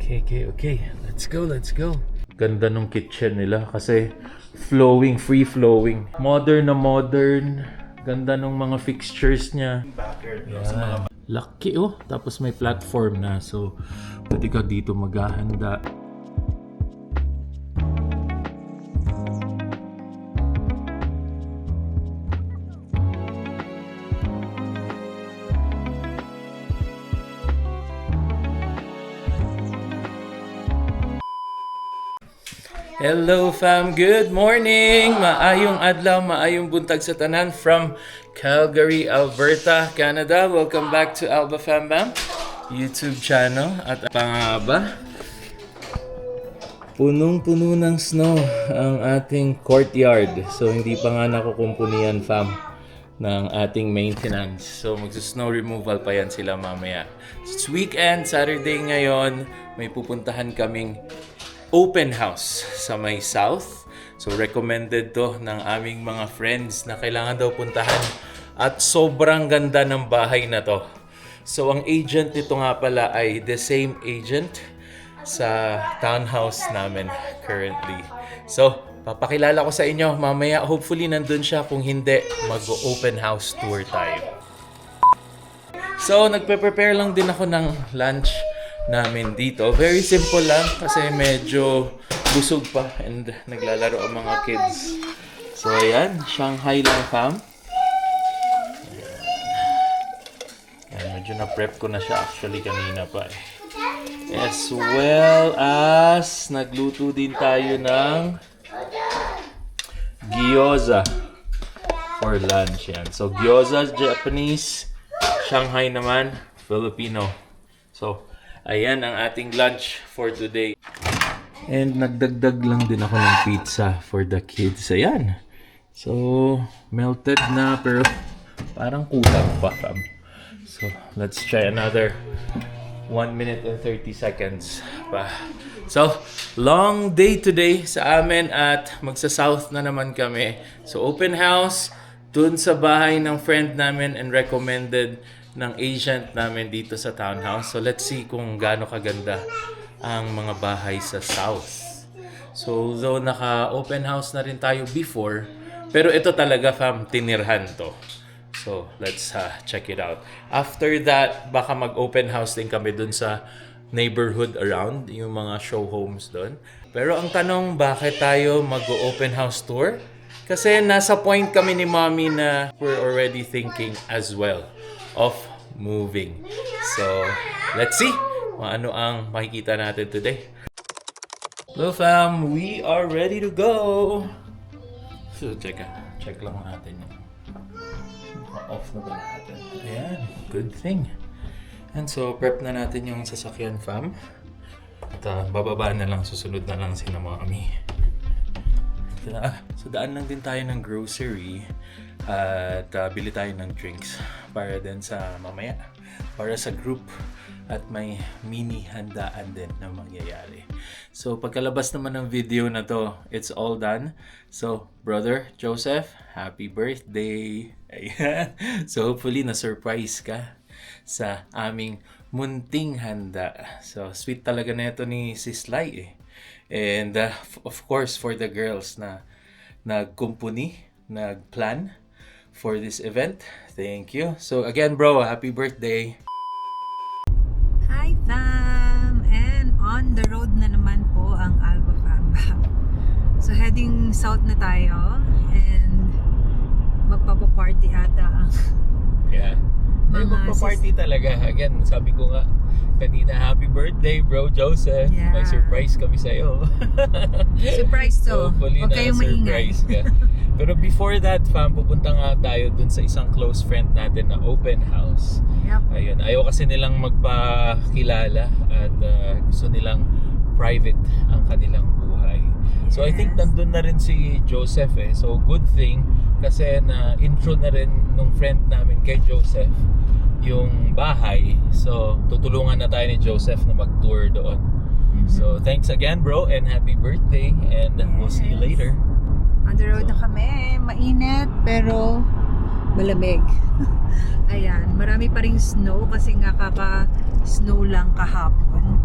Okay. Let's go. Ganda nung kitchen nila kasi flowing, free flowing. Modern na modern. Ganda nung mga fixtures niya. Yan. Laki oh. Tapos may platform na. So, pwede ka dito maghahanda. Hello fam, good morning! Maayong adlaw, maayong buntag sa tanan from Calgary, Alberta, Canada. Welcome back to Alba Fam Bam YouTube channel. At pangaba, punong-puno ng snow ang ating courtyard. So hindi pa nga nakukumpunian fam ng ating maintenance. So magsa-snow removal pa yan sila mamaya. It's weekend, Saturday ngayon. May pupuntahan kaming open house sa may south. So recommended to ng aming mga friends na kailangan daw puntahan at sobrang ganda ng bahay na to. So ang agent nito nga pala ay the same agent sa townhouse namin currently. So papakilala ko sa inyo mamaya, hopefully nandun siya, kung hindi mag-open house tour tayo. So nagpe-prepare lang din ako ng lunch namin dito. Very simple lang kasi medyo busog pa and naglalaro ang mga kids. So ayan, Shanghai lang fam. Ayan, medyo na-prep ko na siya actually kanina pa eh. As well as nagluto din tayo ng gyoza for lunch yan. So gyoza Japanese, Shanghai naman Filipino. So ayan ang ating lunch for today. And nagdagdag lang din ako ng pizza for the kids. Ayan. So, melted na pero parang kulang pa. So, let's try another 1 minute and 30 seconds pa. So, long day today sa amin at magsa-south na naman kami. So, open house dun sa bahay ng friend namin and recommended ng agent namin dito sa townhouse. So let's see kung gaano kaganda ang mga bahay sa south. So though naka-open house na rin tayo before, pero ito talaga fam, tinirhan to. So let's check it out. After that, baka mag-open house din kami dun sa neighborhood around, yung mga show homes dun. Pero ang tanong, bakit tayo mag-open house tour? Kasi nasa point kami ni mommy na we're already thinking as well of moving. So, let's see kung ano ang makikita natin today. Hello fam, we are ready to go. So, check lang natin yung off na ba natin. Ayan, good thing. And so, prep na natin yung sasakyan fam. At bababa na lang, susunod na lang si na mommy. So daan lang din tayo ng grocery at bili tayo ng drinks para din sa mamaya, para sa group, at may mini handaan din na mangyayari. So pagkalabas naman ng video na to, it's all done. So brother Joseph, happy birthday! Ayan. So hopefully na-surprise ka sa aming munting handa. So sweet talaga na ito ni Sis Lai eh. And of course for the girls na nagkumpuni, nagplan for this event, thank you. So again bro, happy birthday. Hi fam! And on the road na naman po ang Alba Fam Bam. So heading south na tayo and magpapaparty ata ang Yeah. Magpa-party talaga. Again, sabi ko nga kanina, happy birthday bro Joseph. Yeah. May surprise kami sa'yo. surprise to. Hopefully Huwag kayong maingay. surprise ka. Pero before that fam, pupunta nga tayo dun sa isang close friend natin na open house. Yep. Ayun, ayaw kasi nilang magpakilala at gusto nilang private ang kanilang buhay. So I think nandun na rin si Joseph eh. So good thing kasi na intro na rin nung friend namin kay Joseph yung bahay. So tutulungan na tayo ni Joseph na mag-tour doon. So thanks again bro and happy birthday and we'll see you later. On the road na kami. Mainit pero malamig. Ayan, marami pa ring snow kasi nga kaka-snow lang kahapon.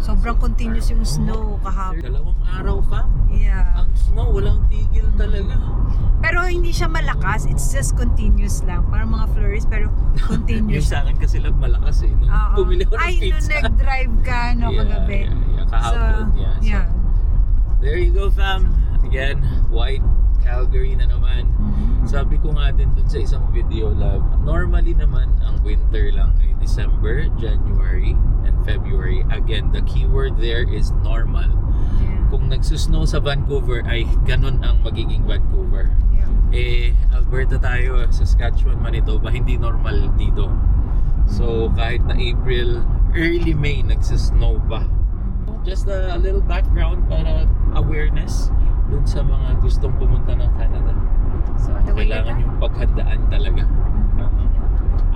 So sobrang continuous yung snow kahapon. 2 araw pa. Yeah. Ang snow, walang tigil talaga. Pero hindi siya malakas, it's just continuous lang. Parang mga flurries, pero Yung continuous. sa akin kasi lang malakas eh. Nung Oo. bumili ako ng Ay, nung pizza. nag-drive ka, no, kagabi. Kahapon, yeah. So, yeah. there you go, fam. Again, white Calgary na naman. Sabi ko nga din dun sa isang video lab, normally naman ang winter lang ay December, January, and February. Again, the keyword there is normal. Yeah. Kung nagsusnow sa Vancouver ay ganun ang magiging Vancouver. Yeah. Alberta tayo, Saskatchewan, Manitoba, hindi normal dito. So kahit na April, early May nagsusnow pa. Just a little background para awareness dun sa mga gustong pumunta ng Canada. So, the way Kailangan yung paghandaan talaga.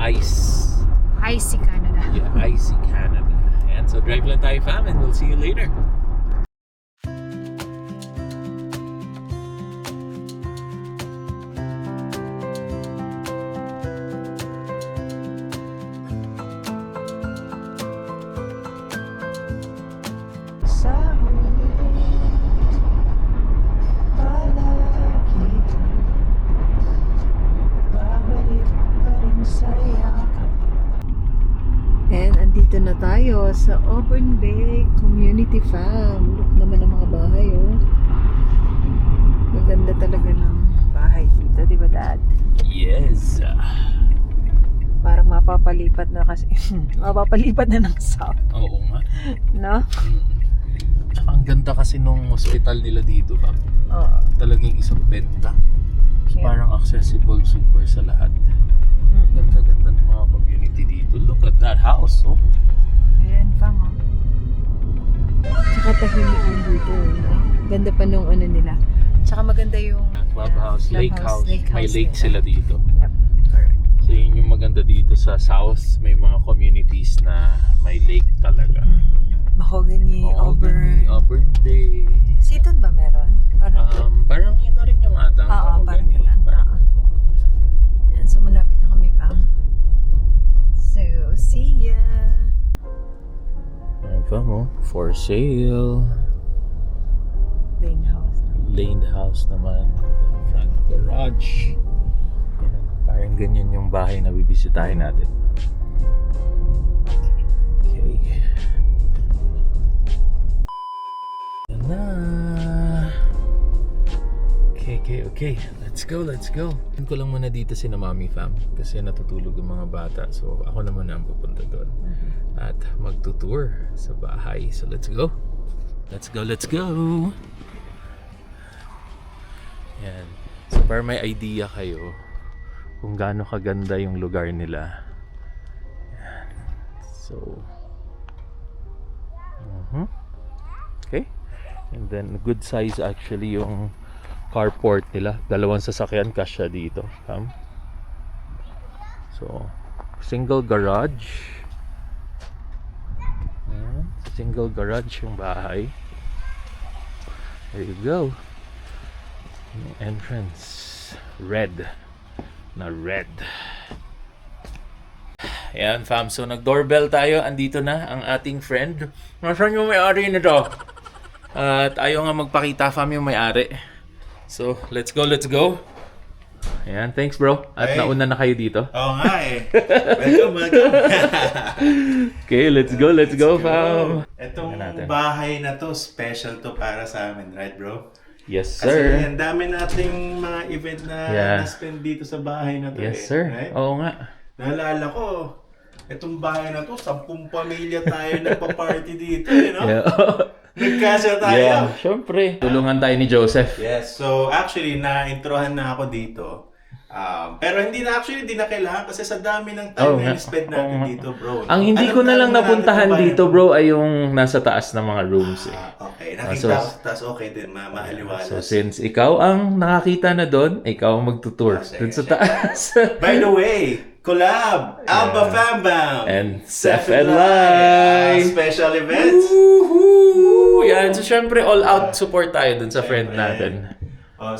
Ice. Icy Canada. Yeah, icy Canada. And so drive lang tayo, fam, and we'll see you later. Sa And andito na tayo sa Auburn Bay Community Farm. Look naman ang mga bahay, oh. Maganda talaga ng bahay dito, di ba, Dad? Yes. Parang mapapalipat na kasi. Mapapalipat na ng south, Oo nga. no? Tsaka ang ganda kasi nung hospital nila dito, fam. Oo. Talagang isang benta. So, Yeah. parang accessible super sa lahat. Ganda-ganda ng mga community dito. Look at that house, oh. Ayan, fam, oh. Tsaka tahimik lang dito, no? Ganda pa nung ano nila. Tsaka maganda yung Clubhouse, lake house. May lake nila. sila dito. Yep, correct. So yun yung maganda dito sa south. May mga communities na may lake talaga. Mahogany, Auburn. Auburn Bay. Seaton ba meron? Parang yun na rin yung atang Oo, parang yan. Yan, so malapit na kami, fam. So, see ya! Ayun pa mo, for sale. Lane house. Lane house naman. Front garage. Yan, parang ganyan yung bahay na bibisitahin natin. Okay. Yan na. Okay. Let's go. Ko lang muna dito si na Mami Fam kasi natutulog yung mga bata. So ako naman ang pupunta doon. At magtutour sa bahay. So let's go. Let's go. Yan. So para may idea kayo kung gaano kaganda yung lugar nila. Yan. So okay. And then good size actually yung carport nila. 2 sasakyan kasya dito. So single garage. Yan. Single garage yung bahay. There you go. Yung entrance red na red. Ayan, fam. So nag-doorbell tayo. Andito na ang ating friend. Nasaan yung may-ari nito? At ayaw nga magpakita, fam, yung may-ari. So let's go. Ayan, thanks bro. At Hey. nauna na kayo dito. Oo nga eh. Welcome. Okay, let's go, fam. Itong Tingnan natin. bahay na to, special to para sa amin, right bro? Yes, Kasi sir. ang dami nating mga event na Yeah. na-spend dito sa bahay na to Yes, eh. sir. Right? Oo nga. Naalala ko, itong bahay na to, 10 pamilya tayo nagpa-party dito, no? Yeah. Nagkasya tayo. Yeah, syempre. Tulungan tayo ni Joseph. Yes, so actually, na-introhan na ako dito. Pero hindi na kailangan kasi sa dami ng time na spend natin dito, bro. Ang hindi ko na lang napuntahan dito, bro, ay yung nasa taas ng mga rooms eh. Okay, So, nakita ko sa taas, okay din, maaliwalas. So since ikaw ang nakakita na doon, ikaw ang magtutour Sige, dun sa sige. taas. By the way, collab, Alba Fam Bam, And Seth and Lai. special events. Woohoo! Yan, so syempre all out support tayo dun sa friend Syempre. natin.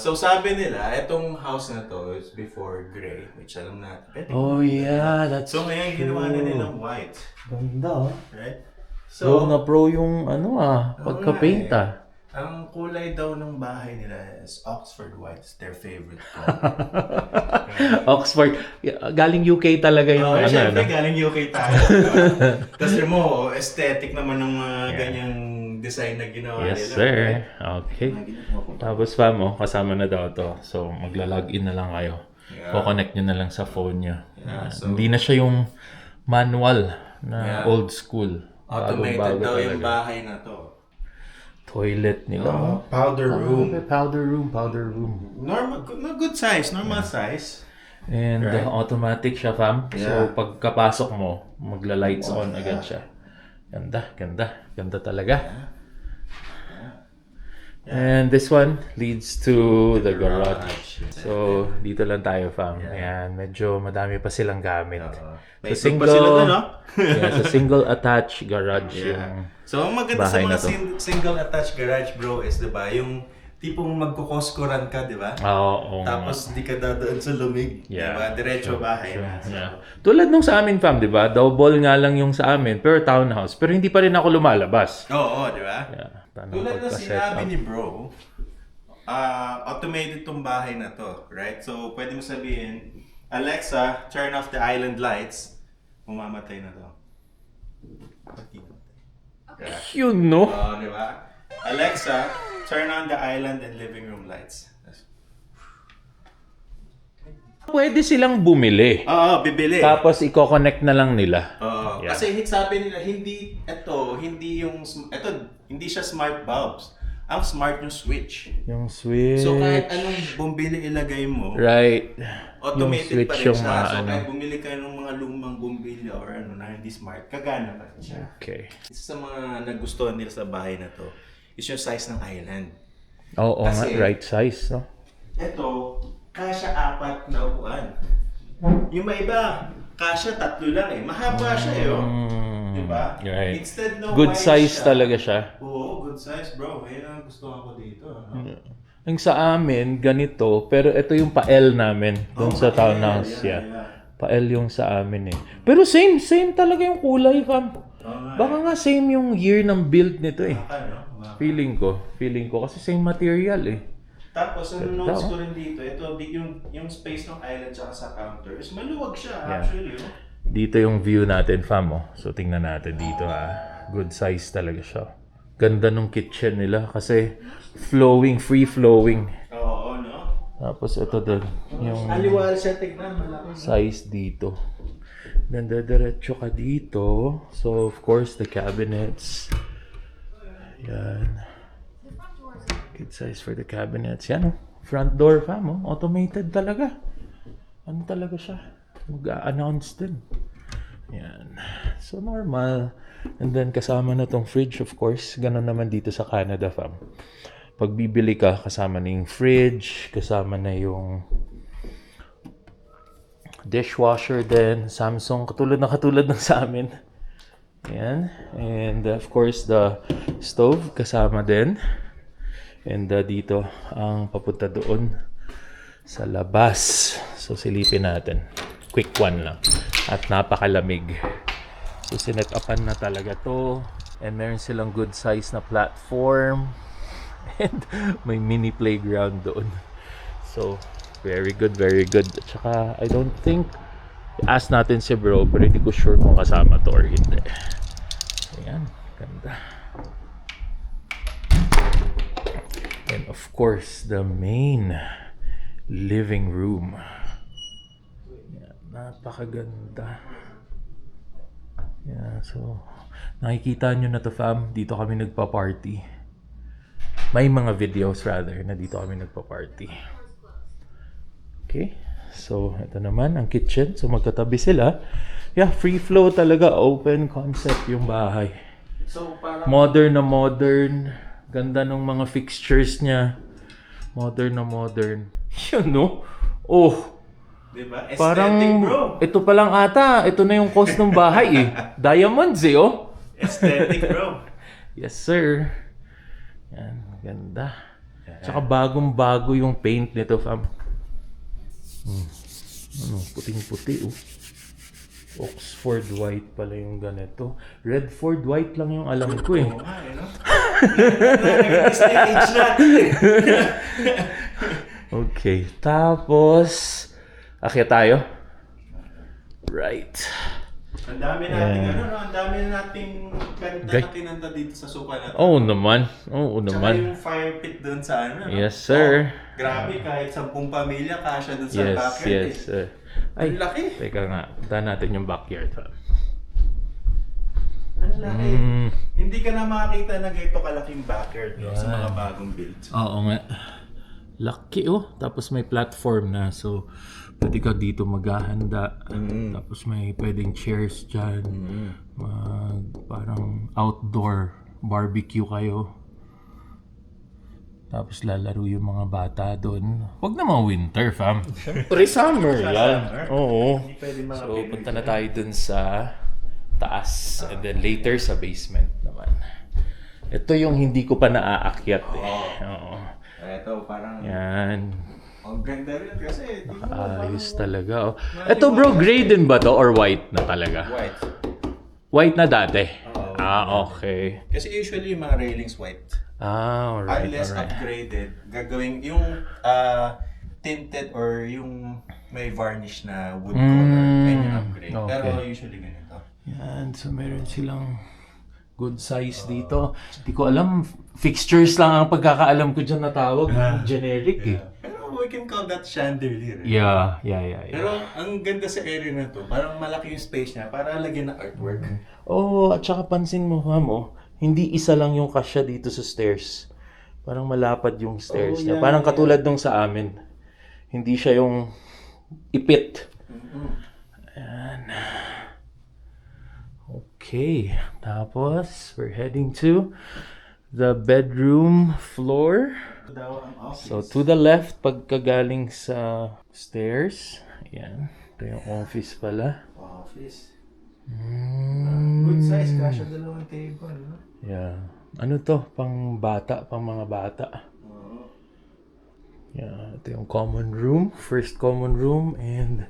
So sabi nila, itong house na to is before gray, which alam natin. Pwede. Oh yeah, that's So ngayon ginawa na nilang white. Ganda oh. Right? Pro na pro yung pagka-paint Ang kulay daw ng bahay nila is Oxford White. It's their favorite color. Oxford. Galing UK talaga yung Siyempre, galing UK tayo. Kasi mo, aesthetic naman ng mga ganyang design na ginawa nila. Yes, sir. Okay. Tapos fam, kasama na daw to. So, magla-login na lang kayo. Ko-connect nyo na lang sa phone nyo. Hindi na siya yung manual na old school. Automated daw yung bahay na to. Toilet nila. Powder room. Powder room. Normal size. And automatic siya, fam. So, pagkapasok mo, magla-lights on agad siya. Ganda talaga. And this one leads to the garage. So, dito lang tayo, fam. Ayan, medyo madami pa silang gamit. May pa sila doon, no? So single attached garage yung So, ang maganda sa bahay mga na to. single attached garage, bro, is, diba, yung tipong magkukoskuran ka, diba? Oo. Tapos, di ka dadaan sa lumig. Diba? Diretso bahay na. Yeah. Tulad nung sa amin, fam, di ba? Double nga lang yung sa amin, pero townhouse. Pero hindi pa rin ako lumalabas. Oo, di ba? Yeah. Tulad na sinabi ni bro, automated tong bahay na to, right? So, pwede mo sabihin, Alexa, turn off the island lights. Mamamatay na to. Yun, no? Oo, di ba? Alexa, turn on the island and living room lights. Pwede silang bumili. Oo, bibili. Tapos, i-connect na lang nila. Oo. Yeah. Kasi sabi nila, hindi siya smart bulbs. Ang smart yung switch. Yung switch. So, kahit anong bumili ilagay mo, Right. automated Yung pa switch rin yung siya. So, ano. kahit bumili ka ng mga lumang bumbilya or na hindi smart, kagana pa rin siya. Okay. Isa sa mga nagustuhan nila sa bahay na to is yung size ng island. Oo nga, Kasi- right size, no? Ito, kasya 4 na upuan. Yung may iba, kasya 3 lang eh. Mahaba siya eh, oh. Diba? Right. Instead no Good wide size siya. talaga siya. Oo, good size bro. Ayun ang gustuhan ko dito. Ano? Yung sa amin, ganito, pero ito yung pa-L namin doon sa townhouse. Yeah. Pa-L yung sa amin eh. Pero same talaga yung kulay, fam. Baka nga same yung year ng build nito eh. Ano? Feeling ko kasi same material eh. Tapos, ang notes ko rin dito, ito, yung space ng island tsaka sa counter is maluwag siya, Yeah. actually. Oh. Dito yung view natin, fam. So, tingnan natin dito Good size talaga siya. Ganda nung kitchen nila kasi free flowing. Oo, no? Tapos ito doon, yung Aliwal siya, tignan, malaki. size dito. Ganda, diretso ka dito. So, of course, the cabinets. Yan. Good size for the cabinets. Yan, front door, fam. Automated talaga. Ano talaga siya? Mag-a-announce din. Yan. So, normal. And then, kasama na tong fridge, of course. Ganon naman dito sa Canada, fam. Pag bibili ka, kasama na yung fridge, kasama na yung dishwasher din, Samsung, katulad ng sa amin. Ayan. And of course, the stove, kasama din. And dito, ang papunta doon sa labas. So, silipin natin. Quick one lang. At napakalamig. So, sinet-upan na talaga to. And meron silang good size na platform. And may mini playground doon. So, very good, very good. At saka, I don't think, ask natin si bro, pero hindi ko sure kung kasama to or hindi. Ayan, ganda. And of course, the main living room. Ayan, napakaganda. Yeah, so, nakikita nyo na to, fam. Dito kami nagpa-party. May mga videos rather na dito kami nagpa-party. Okay. So, ito naman ang kitchen. So, magkatabi sila. Yeah, free flow talaga. Open concept yung bahay. So, parang Modern na modern. Ganda ng mga fixtures niya. Modern na modern. Yun, no? Oh, diba? Aesthetic, parang bro. ito pa lang ata. Ito na yung cost ng bahay eh. Diamonds eh, oh. Aesthetic, bro. Yes, sir. Yan, ganda. Tsaka bagong-bago yung paint nito, fam. Ano, puting-puti, oh. Oxford White pala yung ganito. Redford White lang yung alam ko eh. Oo nga, no? Nag-stage natin eh. Okay, tapos akyat tayo. Right. Ang dami nating Yeah. ang dami nating ganda Gay. na kinanta dito sa suka na to. Oo naman. Oo Tsaka naman. yung fire pit doon sa ano. no? Yes, sir. Grabe, kahit 10 pamilya, kasya doon sa Yes, backyard yes, eh. sir. Ang laki. Teka nga. Punta natin yung backyard. Ang laki. Mm. Hindi ka na makakita na ganito kalaking backyard no, sa mga bagong builds. Oo nga. Laki oh. Tapos may platform na. So, pwede ka dito maghahanda. Tapos may pwedeng chairs dyan. Parang outdoor barbecue kayo. Tapos lalaro yung mga bata doon. Huwag na mga winter, fam. Siyempre, summer yan. Oo. Hindi pwede mga So, punta na tayo dun sa taas. And then later sa basement naman. Ito yung hindi ko pa naaakyat eh. Oo. Ito, parang Yan. ang ganda rin kasi. Ayos talaga. Oh. Ito bro, gray din ba to or white na talaga? White. White na dati? Oo. Okay. Kasi usually yung mga railings white. Alright, Unless alright. upgraded, gagawin yung tinted or yung may varnish na wood color. Yan yung upgrade. okay. Pero usually ganito. Yan, so meron silang good size dito. Hindi ko alam, fixtures lang ang pagkakaalam ko dyan na tawag. Generic eh. Pero we can call that chandelier. Eh. Yeah. Pero ang ganda sa area na to, parang malaki yung space niya para lagyan ng artwork. Oh, at saka pansin mo, ma'am, hindi isa lang yung kasya dito sa stairs. Parang malapad yung stairs niya. yeah, Parang katulad nung sa amin. Hindi siya yung ipit. Ayan. Okay. Tapos, we're heading to the bedroom floor. Ito daw ang office. So, to the left, pagkagaling sa stairs. Ayan. Ito yung office pala. Office. Mm. Good size, kasha dalawang table. No? Yeah. Ano to? Pang bata, pang mga bata. Yeah, ito yung common room. First common room. And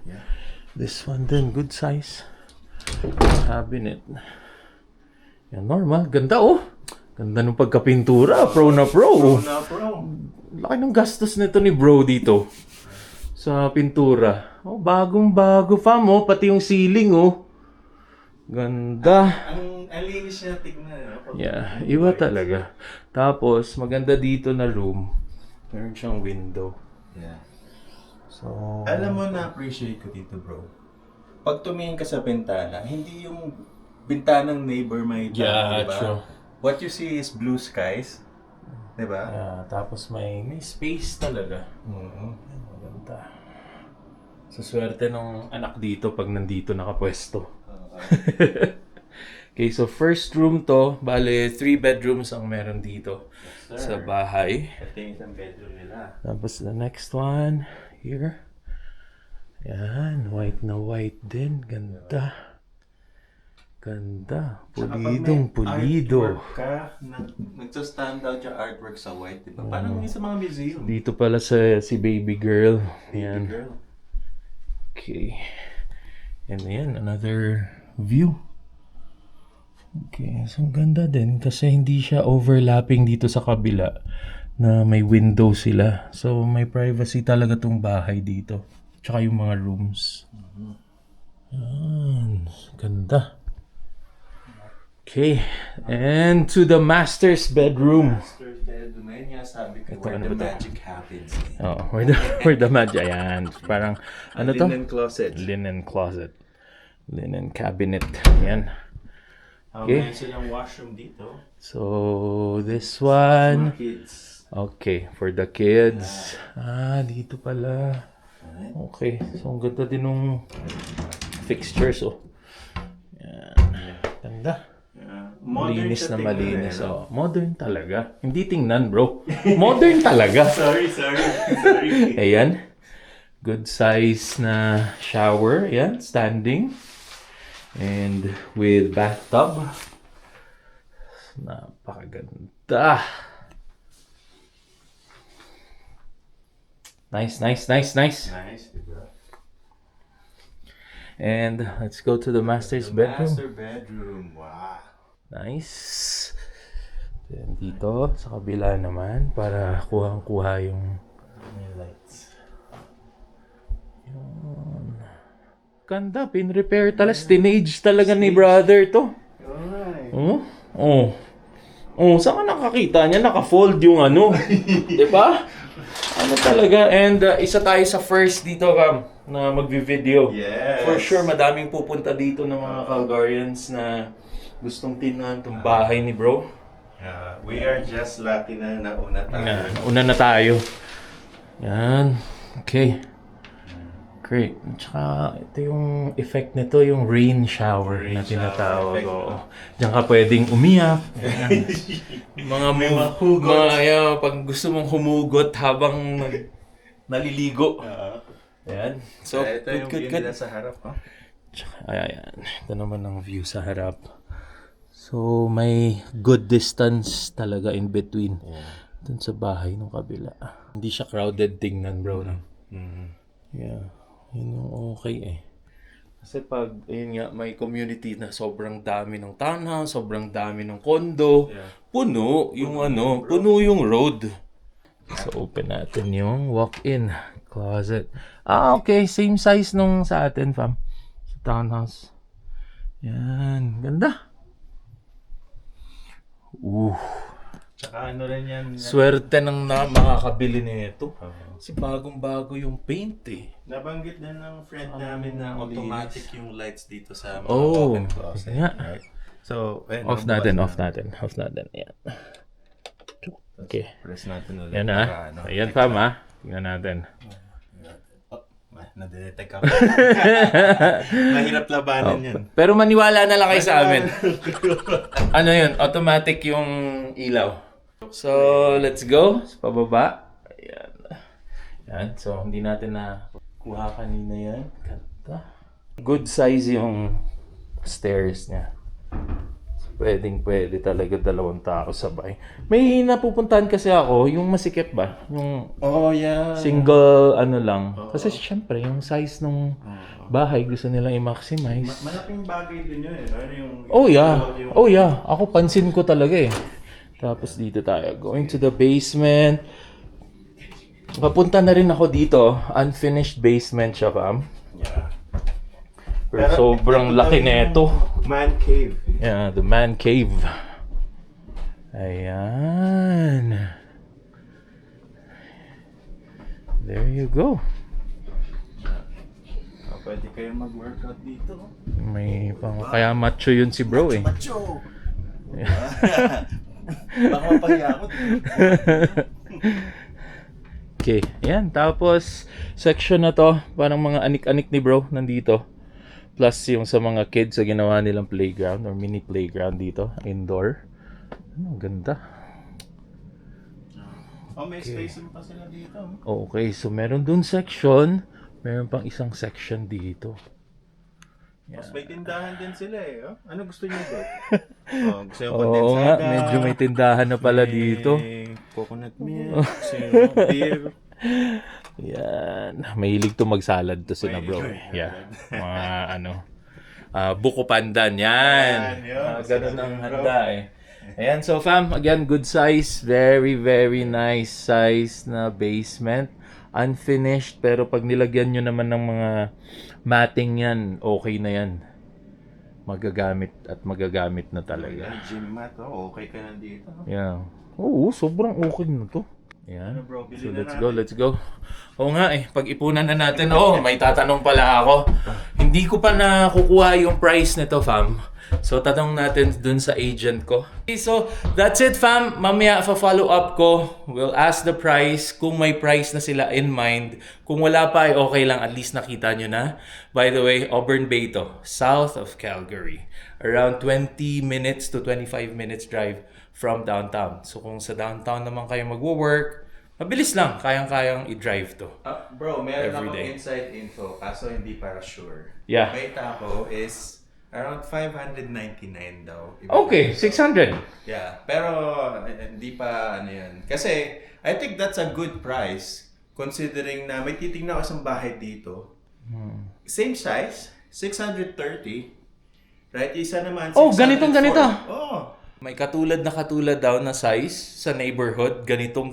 this one din, good size. Cabinet. Yan, normal. Ganda oh. Ganda ng pagkapintura. Pro na pro. Na bro. Laki ng gastos nito ni bro dito. Sa pintura. Oh, bagong-bago fam oh. Pati yung ceiling oh. Ganda. Ang linis niya tignan. No? Yeah, iba talaga. Tapos, maganda dito na room. Meron siyang window. Yeah. So, Alam mo na appreciate ko dito bro. Pag tumingin ka sa bintana, hindi yung bintanang neighbor may Yeah, diba? true. What you see is blue skies. Diba? tapos may space talaga. Maganda. Sa swerte nung anak dito pag nandito nakapwesto. Okay, so first room to. Bale, 3 bedrooms ang meron dito sa bahay. Ito yung isang bedroom nila. Tapos the next one, here. Yan, white na white din. Ganda. Ganda. Pulidong pulido. Artwork ka, nagsa-stand out yung artwork sa white, diba? Parang yung sa mga museum. Dito pala si baby girl. Yan. Girl. Okay. And yan, another view. Okay, so ang ganda din kasi hindi siya overlapping dito sa kabila na may window sila. So may privacy talaga tong bahay dito. Tsaka yung mga rooms. Yan, ganda. Okay, and to the master's bedroom. Master's bedroom, ayun nga sabi ko, Ito, where ano the ba to? magic happens. Oh, where the magic. Ayan, parang ano to? Linen closet. Linen closet. Linen cabinet. Yan. Okay. Meron silang washroom dito. So, this one. Mga kids. Okay, for the kids. Dito pala. Okay, so ang ganda din nung fixtures, oh. Yan. Ganda. Modern Malinis siya na tingnan, malinis. no? Oh. Modern talaga. Hindi tingnan, bro. Modern talaga. Sorry. Ayan. Good size na shower. Ayan, standing. And with bathtub. Napakaganda. Nice. Nice, diba? And let's go to the master's bedroom. Master bedroom. Wow. Nice. Then dito sa kabila naman para kuhang-kuha yung May lights. ganda, pin-repair talas. Teenage talaga ni brother to. Alright. Oh? Oh. Oh, saan ka nakakita niya? Naka-fold yung ano. Diba? Ano talaga? And isa tayo sa first dito, Cam, na magvi-video. Yes. For sure, madaming pupunta dito ng mga Calgarians na gustong tingnan itong bahay ni bro. We are just lucky na nauna tayo. Yan, una na tayo. Yan. Okay. Great. Tsaka ito yung effect nito, yung rain shower na tinatawag. effect, Oo. Diyan ka pwedeng umiyak. Ayan. Mga hugot. pag gusto mong humugot habang naliligo. Ayan. So, Ito yung view nila sa harap. Tsaka, ayan. Ito naman ang view sa harap. So, may good distance talaga in between. Dun sa bahay ng kabila. Hindi siya crowded tingnan, bro. No? Yeah. Yun yung okay eh. Kasi pag, ayun nga, may community na sobrang dami ng townhouse, sobrang dami ng condo, puno yung puno yung road. So, open natin yung walk-in closet. Okay. Same size nung sa atin, fam. Sa townhouse. Yan. Ganda. Tsaka ano rin yan. Swerte ng makakabili nito. Kasi bagong-bago yung paint eh. Nabanggit din ng friend namin na automatic yung lights dito sa mga Oh, open closet. yeah. Right? So, Off natin. Yan. Okay. Press natin ulit. Yan para, ah. Ayan fam ah. Tingnan natin. Nadetect ako. Mahirap labanan yan. Pero maniwala na lang kayo sa amin. Ano yun? Automatic yung ilaw. So, let's go. Sa pababa. Ayan. Yan. So, hindi natin na kuha kanina yan. Ganda. Good size yung stairs niya. So, pwede talaga dalawang tao sabay. May napupuntahan kasi ako, yung masikip ba? Yung Yeah. single ano lang. Kasi syempre, yung size ng bahay gusto nilang i-maximize. Malaking bagay din yun eh. Ano yung... Oh yeah. Ako pansin ko talaga eh. Tapos dito tayo. Going to the basement. Papunta na rin ako dito. Unfinished basement siya, fam. Yeah. Pero sobrang laki nito. Man cave. Yeah, the man cave. Ayan. There you go. Pwede kayo mag-workout dito. May kaya macho yun si bro eh. Macho! Baka mapahiya ako. Okay, ayan. Tapos, section na to, parang mga anik-anik ni bro nandito. Plus yung sa mga kids, so ginawa nilang playground or mini playground dito, indoor. Ang ganda. May spacing pa sila dito. Okay, so meron dun section, meron pang isang section dito. Mas may tindahan din sila eh. Ano gusto niyo doon? Gusto niyo Oo kondensada? nga, medyo may tindahan na pala dito. Coconut milk, beer. Yan. Mahilig to magsalad to sila bro. Yeah. Mga buko pandan. Yan. Ganun ang handa eh. Ayan, so fam, again, good size. Very, very nice size na basement. Unfinished, pero pag nilagyan nyo naman ng mga matting yan, okay na yan. Magagamit na talaga. Gym mat, okay ka na dito. Yeah. Oo, sobrang okay na to. Yan. Bro, bili So na let's go. Oo nga eh, pag-ipunan na natin. May tatanong pala ako. Hindi ko pa nakukuha yung price nito, fam. So tatanong natin dun sa agent ko. Okay, so that's it, fam. Mamaya follow up ko. We'll ask the price. Kung may price na sila in mind. Kung wala pa ay okay lang. At least nakita nyo na. By the way, Auburn Bay to. South of Calgary. Around 20 minutes to 25 minutes drive from downtown. So kung sa downtown naman kayo magwo-work, mabilis lang, kayang-kayang i-drive to. Bro, meron akong Everyday. inside info, kaso hindi para sure. Yeah. Kita ko is around 599 daw. Okay, 600. Yeah, pero hindi pa ano yun. Kasi I think that's a good price considering na may titignan ako sa bahay dito. Same size, 630. Right? Isa naman, Oh, 640. ganito. Oh. May katulad daw na size sa neighborhood. Ganito,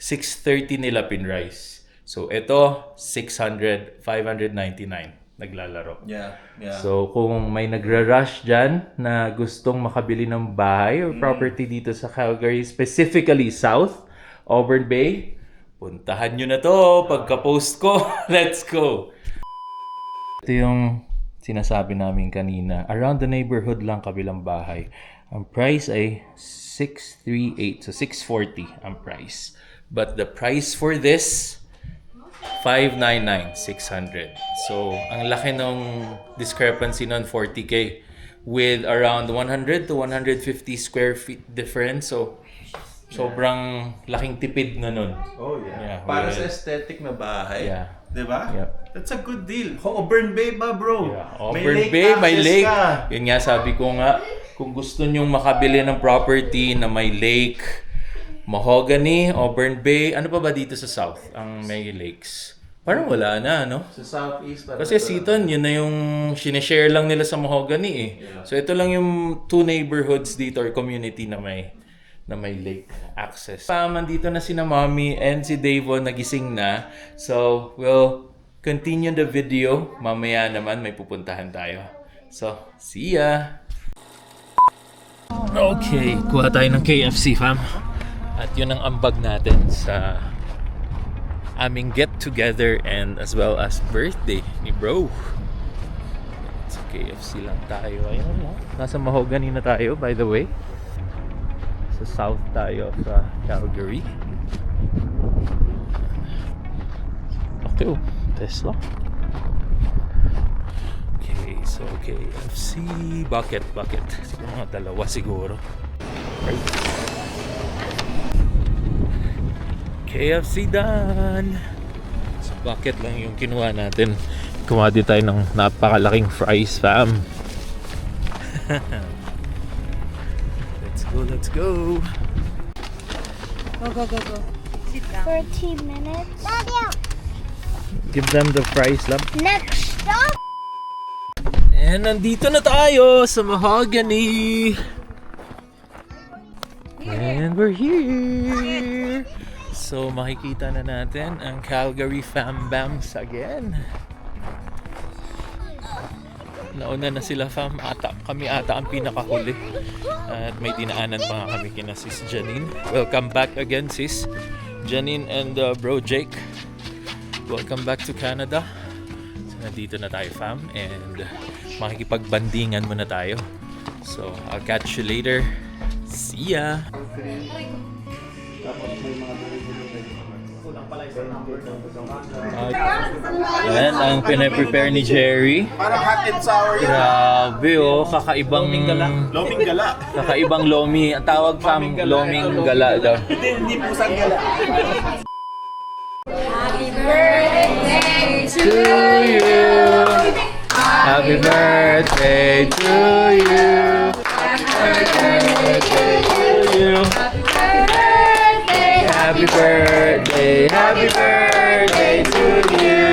630 nila pinrice. So, ito, 600, 599 naglalaro. Yeah. So, kung may nagra-rush dyan na gustong makabili ng bahay or property dito sa Calgary, specifically South, Auburn Bay, puntahan nyo na to pagka-post ko. Let's go! Ito yung sinasabi namin kanina. Around the neighborhood lang kabilang bahay. Ang price ay 638. So, 640 ang price. But the price for this, 599, 600. So, ang laki ng discrepancy nun, 40K. With around 100 to 150 square feet difference. So, sobrang laking tipid na nun. Oh, yeah. Yeah, Para well, sa aesthetic na bahay. Yeah. Diba? Yep. That's a good deal. Auburn Bay ba, bro? Yeah. Auburn Bay, may access lake. ka. Yun nga, sabi ko nga, kung gusto nyong makabili ng property na may lake, Mahogany, Auburn Bay, ano pa ba dito sa South ang may lakes? Parang wala na, no? Sa Southeast. Kasi Seaton, yun na yung sinishare lang nila sa Mahogany eh. So ito lang yung 2 neighborhoods dito or community na may lake access. Nandito na sina Mommy and si Davon nagising na. So we'll continue the video. Mamaya naman may pupuntahan tayo. So, see ya! Okay, kuha tayo ng KFC, fam. At yun ang ambag natin sa aming get-together and as well as birthday ni bro. Sa KFC lang tayo. Ayun, no? Nasa Mahogany na tayo, by the way. Sa south tayo sa Calgary. Okay, oh. Tesla. Okay, so KFC. Bucket. Siguro mga dalawa siguro. Right. KFC done! So, bucket lang yung kinuha natin. Kuha din tayo ng napakalaking fries, fam. Let's go! Go. Sit down. 14 minutes. Give them the fries, love. Next stop. And nandito na tayo sa Mahogany! And we're here! So makikita na natin ang Calgary Fam Bams again. Nauna na sila, fam. Kami ata ang pinakahuli. At may dinaanan pa nga kami kina sis Janine. Welcome back again, sis Janine and bro Jake. Welcome back to Canada. So nandito na tayo, fam. And makikipagbandingan muna tayo. So I'll catch you later. See ya! Yan ang pinaprepare ni Jerry. Parang hot and sour yun. Grabe oh, kakaibang Loming gala. kakaibang lomi. Ang tawag fam, loming gala daw. Hindi pusang gala. To you. Happy birthday to you. Happy birthday to you. Happy birthday to you.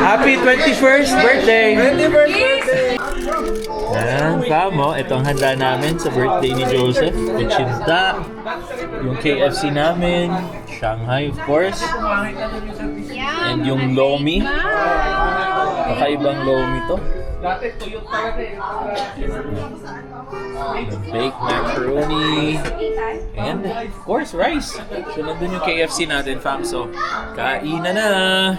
Happy 21st birthday. Yan, kamo, itong handa namin sa birthday ni Joseph. Kuchinta, yung KFC namin, Shanghai of course, and yung lomi. Kakaibang lomi to. Baked macaroni, and of course rice. So nandun yung KFC natin, fam. So, kainan na!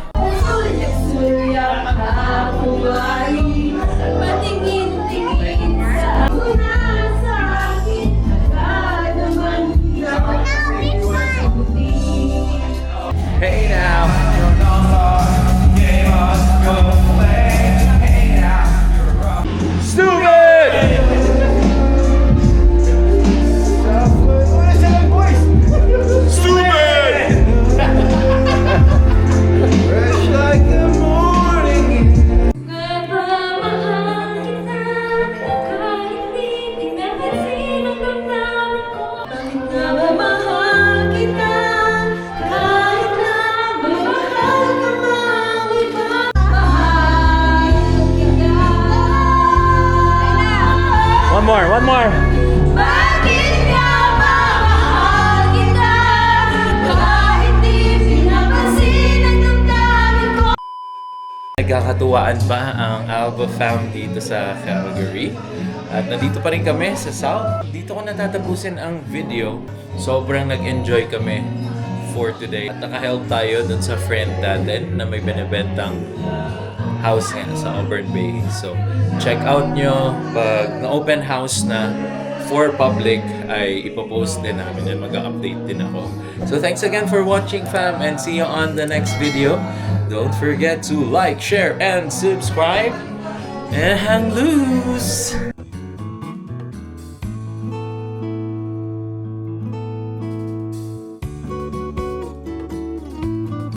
Hey now! Stupid! Stupid! Fresh like the morning. more, one more. Bakit ka mamahal kita? Kahit di pinapansin ang damdamin ko. Nagkakatuwaan ba ang Alba fam dito sa Calgary? At nandito pa rin kami sa South. Dito ko natatapusin ang video. Sobrang nag-enjoy kami for today. At naka-help tayo dun sa friend natin na may binibentang house nga sa Auburn Bay. So, check out nyo. Pag na-open house na for public, ay ipopost din namin and mag-update din ako. So, thanks again for watching, fam, and see you on the next video. Don't forget to like, share, and subscribe. And hang loose!